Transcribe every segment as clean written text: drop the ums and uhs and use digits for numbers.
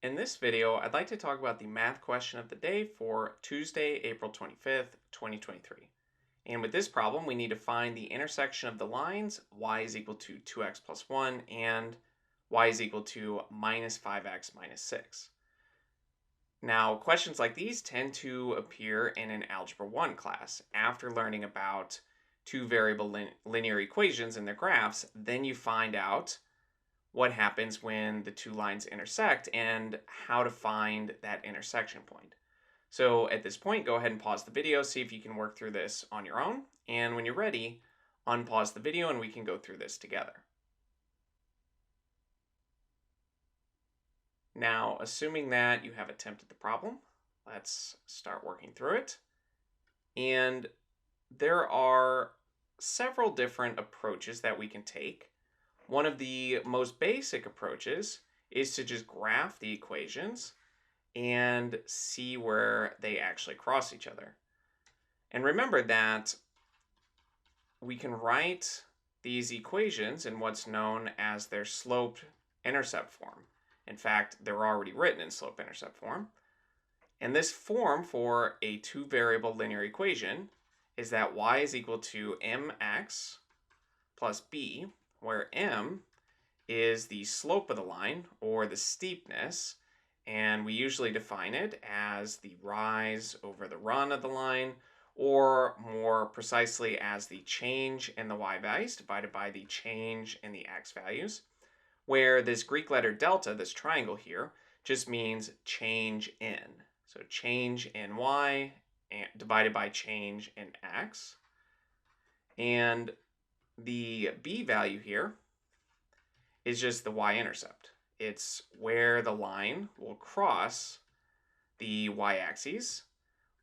In this video, I'd like to talk about the math question of the day for Tuesday, April 25th, 2023. And with this problem, we need to find the intersection of the lines y is equal to 2x plus 1 and y is equal to minus 5x minus 6. Now, questions like these tend to appear in an Algebra 1 class. After learning about two variable linear equations and their graphs, then you find out what happens when the two lines intersect and how to find that intersection point. So at this point, go ahead and pause the video, see if you can work through this on your own. And when you're ready, unpause the video and we can go through this together. Now, assuming that you have attempted the problem, let's start working through it. And there are several different approaches that we can take. One of the most basic approaches is to just graph the equations and see where they actually cross each other. And remember that we can write these equations in what's known as their slope-intercept form. In fact, they're already written in slope-intercept form. And this form for a two-variable linear equation is that y is equal to mx plus b, where m is the slope of the line, or the steepness, and we usually define it as the rise over the run of the line, or more precisely as the change in the y values divided by the change in the x values, where this Greek letter delta, this triangle here, just means change in. So change in y divided by change in x. And the b value here is just the y-intercept. It's where the line will cross the y-axis,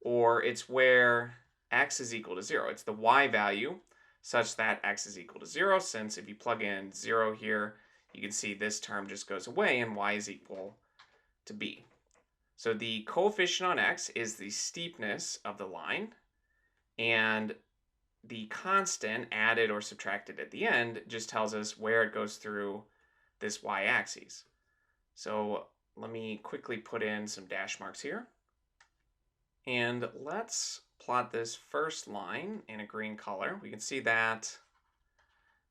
or it's where x is equal to 0. It's the y value such that x is equal to 0, since if you plug in 0 here, you can see this term just goes away and y is equal to b. So the coefficient on x is the steepness of the line, and the constant added or subtracted at the end just tells us where it goes through this y-axis. So let me quickly put in some dash marks here. And let's plot this first line in a green color. We can see that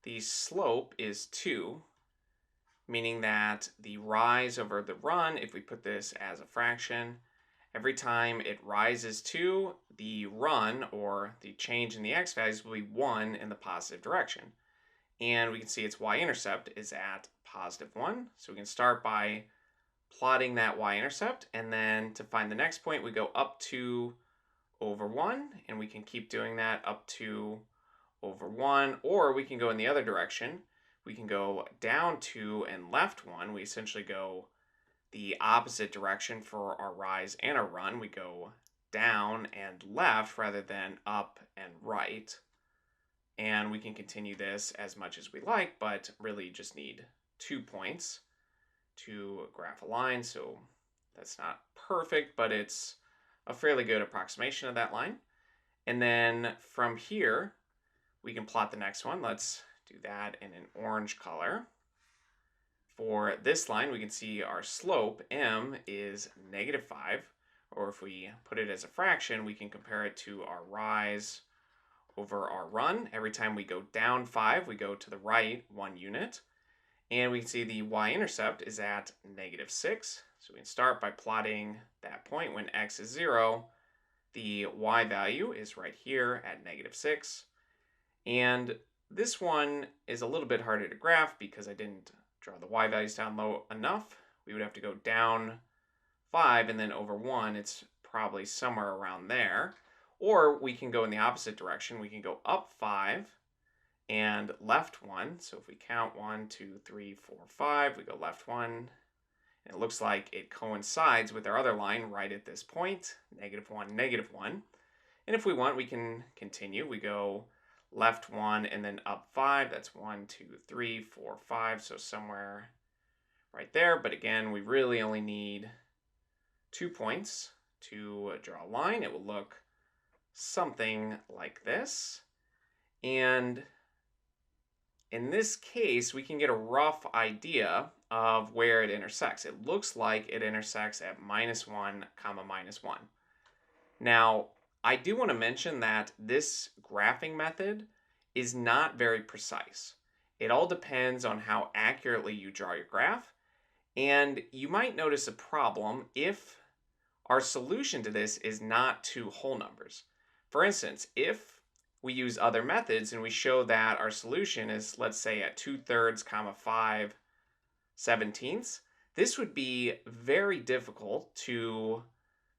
the slope is 2, meaning that the rise over the run, if we put this as a fraction, every time it rises 2, the run, or the change in the x values, will be 1 in the positive direction. And we can see its y-intercept is at positive 1. So we can start by plotting that y-intercept, and then to find the next point, we go up 2 over 1, and we can keep doing that up 2 over 1, or we can go in the other direction. We can go down 2 and left 1. We essentially go the opposite direction for our rise and our run. We go down and left rather than up and right. And we can continue this as much as we like, but really just need 2 points to graph a line. So that's not perfect, but it's a fairly good approximation of that line. And then from here, we can plot the next one. Let's do that in an orange color. For this line, we can see our slope, m, is -5, or if we put it as a fraction, we can compare it to our rise over our run. Every time we go down 5, we go to the right 1 unit. And we can see the y-intercept is at -6. So we can start by plotting that point when x is 0. The y value is right here at -6. And this one is a little bit harder to graph because I didn't draw the y values down low enough. We would have to go down 5 and then over 1. It's probably somewhere around there. Or we can go in the opposite direction. We can go up 5 and left 1. So if we count 1, 2, 3, 4, 5, we go left 1. And it looks like it coincides with our other line right at this point, -1, -1. And if we want, we can continue. We go left 1 and then up 5. That's 1, 2, 3, 4, 5. So somewhere right there. But again, we really only need 2 points to draw a line. It will look something like this. And in this case, we can get a rough idea of where it intersects. It looks like it intersects at -1, -1. Now, I do want to mention that this graphing method is not very precise. It all depends on how accurately you draw your graph, and you might notice a problem if our solution to this is not two whole numbers. For instance, if we use other methods and we show that our solution is, let's say, at 2/3, 5/17, this would be very difficult to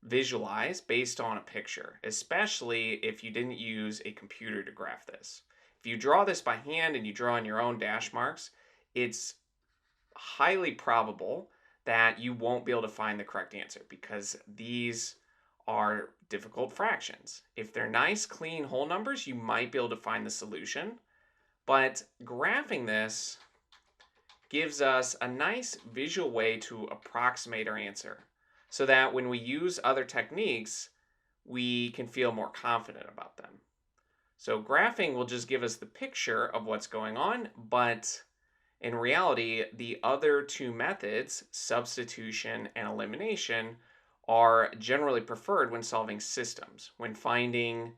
visualize based on a picture, especially if you didn't use a computer to graph this. If you draw this by hand and you draw in your own dash marks, it's highly probable that you won't be able to find the correct answer because these are difficult fractions. If they're nice, clean whole numbers, you might be able to find the solution. But graphing this gives us a nice visual way to approximate our answer so that when we use other techniques, we can feel more confident about them. So graphing will just give us the picture of what's going on, but in reality, the other two methods, substitution and elimination, are generally preferred when solving systems, when finding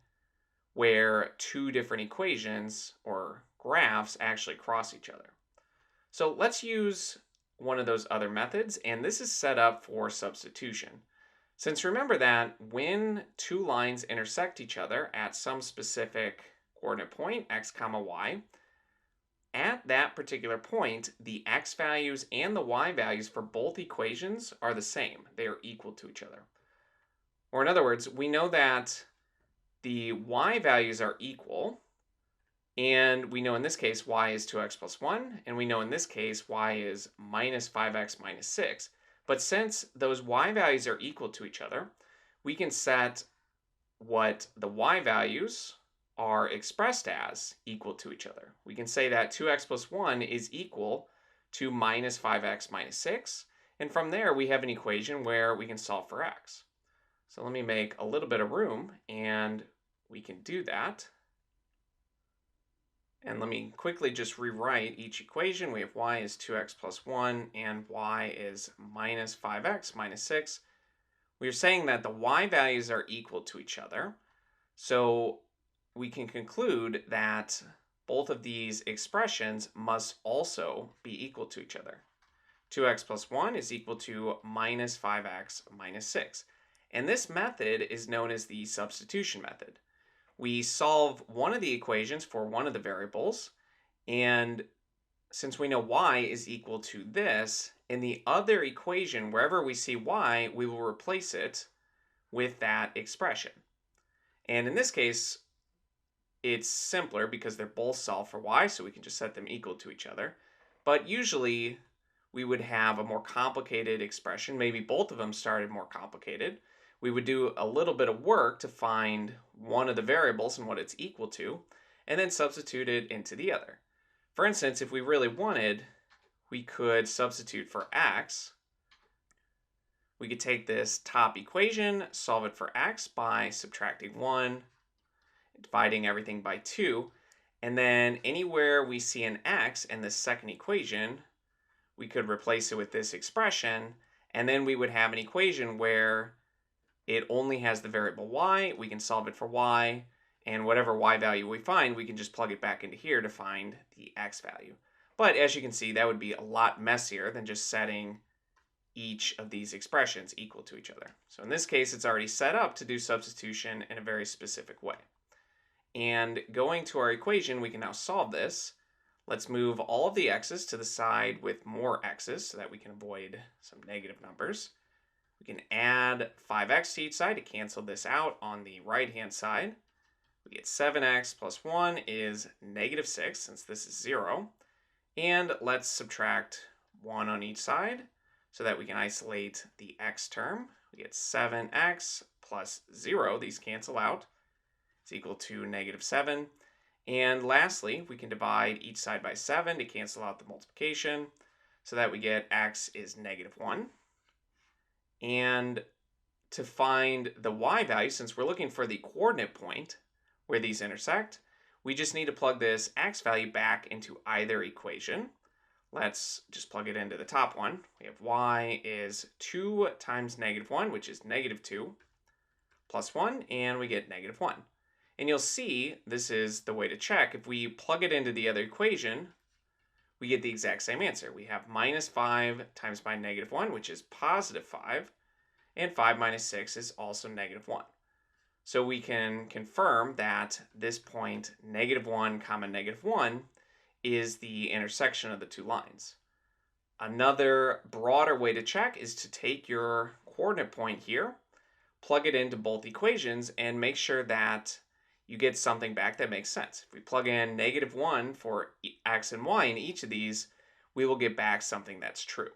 where two different equations or graphs actually cross each other. So let's use one of those other methods, and this is set up for substitution. Since remember that when two lines intersect each other at some specific coordinate point, x, y, at that particular point, the x values and the y values for both equations are the same. They are equal to each other. Or in other words, we know that the y values are equal, and we know in this case y is 2x plus 1, and we know in this case y is -5x minus 6. But since those y values are equal to each other, we can set what the y values are expressed as equal to each other. We can say that 2x plus 1 is equal to -5x minus 6, and from there we have an equation where we can solve for x. So let me make a little bit of room, and we can do that. And let me quickly just rewrite each equation. We have y is 2x plus 1, and y is -5x minus 6. We're saying that the y values are equal to each other, so we can conclude that both of these expressions must also be equal to each other. 2x plus 1 is equal to -5x minus 6. And this method is known as the substitution method. We solve one of the equations for one of the variables, and since we know y is equal to this, in the other equation, wherever we see y, we will replace it with that expression. And in this case, it's simpler because they're both solved for y, so we can just set them equal to each other. But usually, we would have a more complicated expression. Maybe both of them started more complicated. We would do a little bit of work to find one of the variables and what it's equal to, and then substitute it into the other. For instance, if we really wanted, we could substitute for x. We could take this top equation, solve it for x by subtracting 1, dividing everything by 2, and then anywhere we see an x in this second equation, we could replace it with this expression, and then we would have an equation where it only has the variable y. We can solve it for y, and whatever y value we find, we can just plug it back into here to find the x value. But as you can see, that would be a lot messier than just setting each of these expressions equal to each other. So in this case, it's already set up to do substitution in a very specific way. And going to our equation, we can now solve this. Let's move all of the x's to the side with more x's so that we can avoid some negative numbers. We can add 5x to each side to cancel this out on the right-hand side. We get 7x plus 1 is -6, since this is 0. And let's subtract 1 on each side so that we can isolate the x term. We get 7x plus 0. These cancel out. It's equal to -7. And lastly, we can divide each side by 7 to cancel out the multiplication so that we get x is -1. And to find the y value, since we're looking for the coordinate point where these intersect, we just need to plug this x value back into either equation. let's just plug it into the top one. We have y is 2 times -1, which is -2, plus 1, and we get -1. And you'll see this is the way to check. If we plug it into the other equation, we get the exact same answer. We have -5 times by -1, which is +5, and 5 minus 6 is also -1. So we can confirm that this point, -1 comma -1, is the intersection of the two lines. Another broader way to check is to take your coordinate point here, plug it into both equations, and make sure that you get something back that makes sense. If we plug in -1 for x and y in each of these, we will get back something that's true.